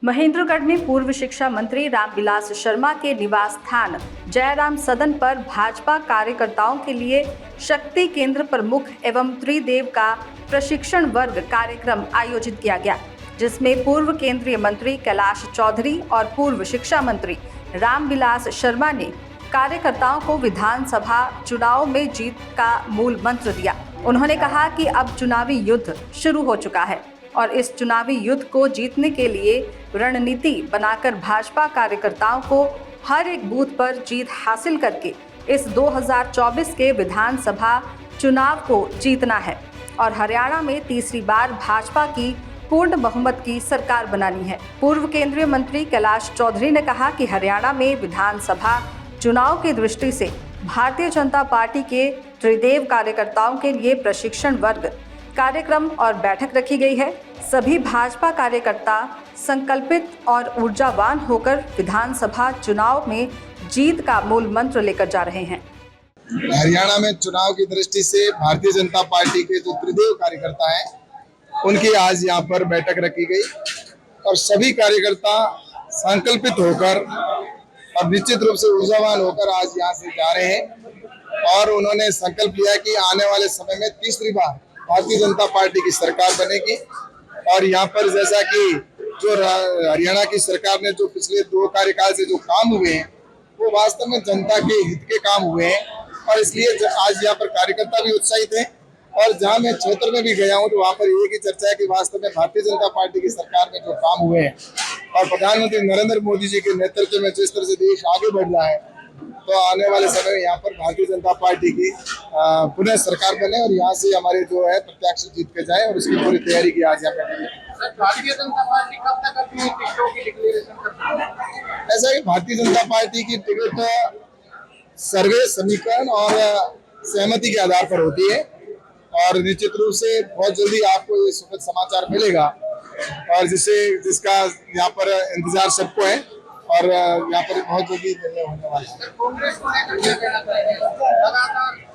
महेंद्रगढ़ में पूर्व शिक्षा मंत्री रामविलास शर्मा के निवास स्थान जयराम सदन पर भाजपा कार्यकर्ताओं के लिए शक्ति केंद्र प्रमुख एवं त्रिदेव का प्रशिक्षण वर्ग कार्यक्रम आयोजित किया गया, जिसमें पूर्व केंद्रीय मंत्री कैलाश चौधरी और पूर्व शिक्षा मंत्री रामविलास शर्मा ने कार्यकर्ताओं को विधानसभा चुनाव में जीत का मूल मंत्र दिया। उन्होंने कहा कि अब चुनावी युद्ध शुरू हो चुका है और इस चुनावी युद्ध को जीतने के लिए रणनीति बनाकर भाजपा कार्यकर्ताओं को हर एक बूथ पर जीत हासिल करके इस 2024 के विधानसभा चुनाव को जीतना है और हरियाणा में तीसरी बार भाजपा की पूर्ण बहुमत की सरकार बनानी है। पूर्व केंद्रीय मंत्री कैलाश चौधरी ने कहा कि हरियाणा में विधानसभा चुनाव की दृष्टि से भारतीय जनता पार्टी के त्रिदेव कार्यकर्ताओं के लिए प्रशिक्षण वर्ग कार्यक्रम और बैठक रखी गई है। सभी भाजपा कार्यकर्ता संकल्पित और ऊर्जावान होकर विधानसभा चुनाव में जीत का मूल मंत्र लेकर जा रहे हैं। हरियाणा में चुनाव की दृष्टि से भारतीय जनता पार्टी के जो त्रिदेव कार्यकर्ता हैं, उनकी आज यहाँ पर बैठक रखी गई और सभी कार्यकर्ता संकल्पित होकर और निश्चित रूप से ऊर्जावान होकर आज यहाँ से जा रहे हैं और उन्होंने संकल्प लिया कि आने वाले समय में तीसरी बार भारतीय जनता पार्टी की सरकार बनेगी। और यहाँ पर जैसा कि जो हरियाणा की सरकार ने जो पिछले 2 कार्यकाल से जो काम हुए हैं वो वास्तव में जनता के हित के काम हुए हैं और इसलिए आज यहाँ पर कार्यकर्ता भी उत्साहित हैं। और जहाँ मैं क्षेत्र में भी गया हूँ तो वहाँ पर एक ही चर्चा है कि वास्तव में भारतीय जनता पार्टी की सरकार में जो काम हुए हैं और प्रधानमंत्री नरेंद्र मोदी जी के नेतृत्व में जिस तरह से देश आगे बढ़ रहा है, तो आने वाले समय में यहाँ पर भारतीय जनता पार्टी की पुनः सरकार बने और यहाँ से हमारे जो है प्रत्याशी जीत के जाए और उसकी पूरी तैयारी की आज यहाँ पर। भारतीय जनता पार्टी कब तक अपनी टिकटों की डिक्लेरेशन करती है? ऐसा है भारतीय जनता पार्टी की टिकट सर्वे समीकरण और सहमति के आधार पर होती है और निश्चित रूप से बहुत जल्दी आपको ये सुखद समाचार मिलेगा और जिसका यहाँ पर इंतजार सबको है और यहाँ पर बहुत जल्दी निर्णय होने वाला है। कांग्रेस को लेकर क्या कहना चाहिए? लगातार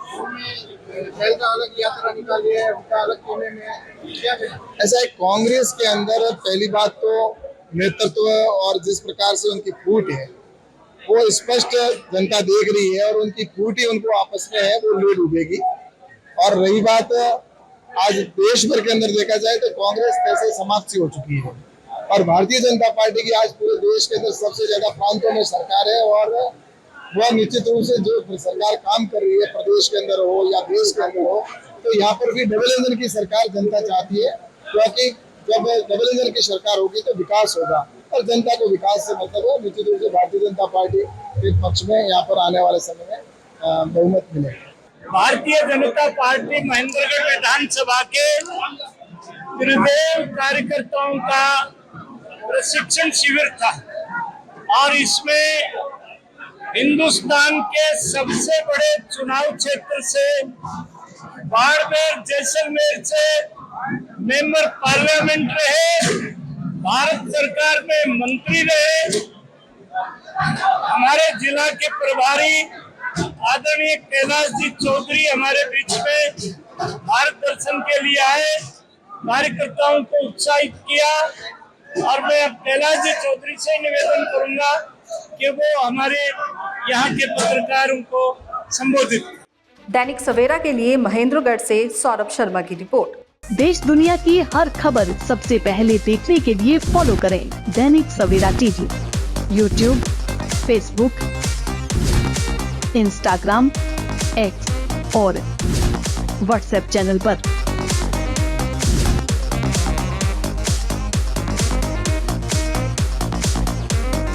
दल का अलग यात्रा निकाली है, उनका अलग कोने में क्या कहना? ऐसा है कांग्रेस के अंदर पहली बात तो नेतृत्व और जिस प्रकार से उनकी फूट है वो स्पष्ट जनता देख रही है और उनकी फूट ही उनको आपस में है वो ले डूबेगी। और रही बात आज देश भर के अंदर देखा जाए तो कांग्रेस कैसे समाप्त सी हो चुकी है और भारतीय जनता पार्टी की आज पूरे देश के अंदर सबसे ज्यादा प्रांतों में सरकार है और वह निश्चित रूप से जो सरकार काम कर रही है प्रदेश के अंदर हो या देश के अंदर हो, तो यहाँ पर भी डबल इंजन की सरकार जनता चाहती है क्योंकि जब डबल इंजन की सरकार होगी तो विकास होगा और जनता को विकास से मतलब है। निश्चित रूप से भारतीय जनता पार्टी के पक्ष में यहाँ पर आने वाले समय में बहुमत मिलेगा। भारतीय जनता पार्टी महेंद्रगढ़ विधानसभा के त्रिदेव कार्यकर्ताओं का प्रशिक्षण शिविर था और इसमें हिंदुस्तान के सबसे बड़े चुनाव क्षेत्र से बाड़मेर जैसलमेर से मेंबर पार्लियामेंट रहे, भारत सरकार में मंत्री रहे, हमारे जिला के प्रभारी आदरणीय कैलाश जी चौधरी हमारे बीच में भारत दर्शन के लिए आए, कार्यकर्ताओं को उत्साहित किया और मैं अब कैलाश जी चौधरी से निवेदन करूंगा कि वो हमारे यहाँ के पत्रकारों को संबोधित। दैनिक सवेरा के लिए महेंद्रगढ़ से सौरभ शर्मा की रिपोर्ट। देश दुनिया की हर खबर सबसे पहले देखने के लिए फॉलो करें Dainik Savera TV, YouTube, Facebook, Instagram, X और व्हाट्सएप चैनल पर।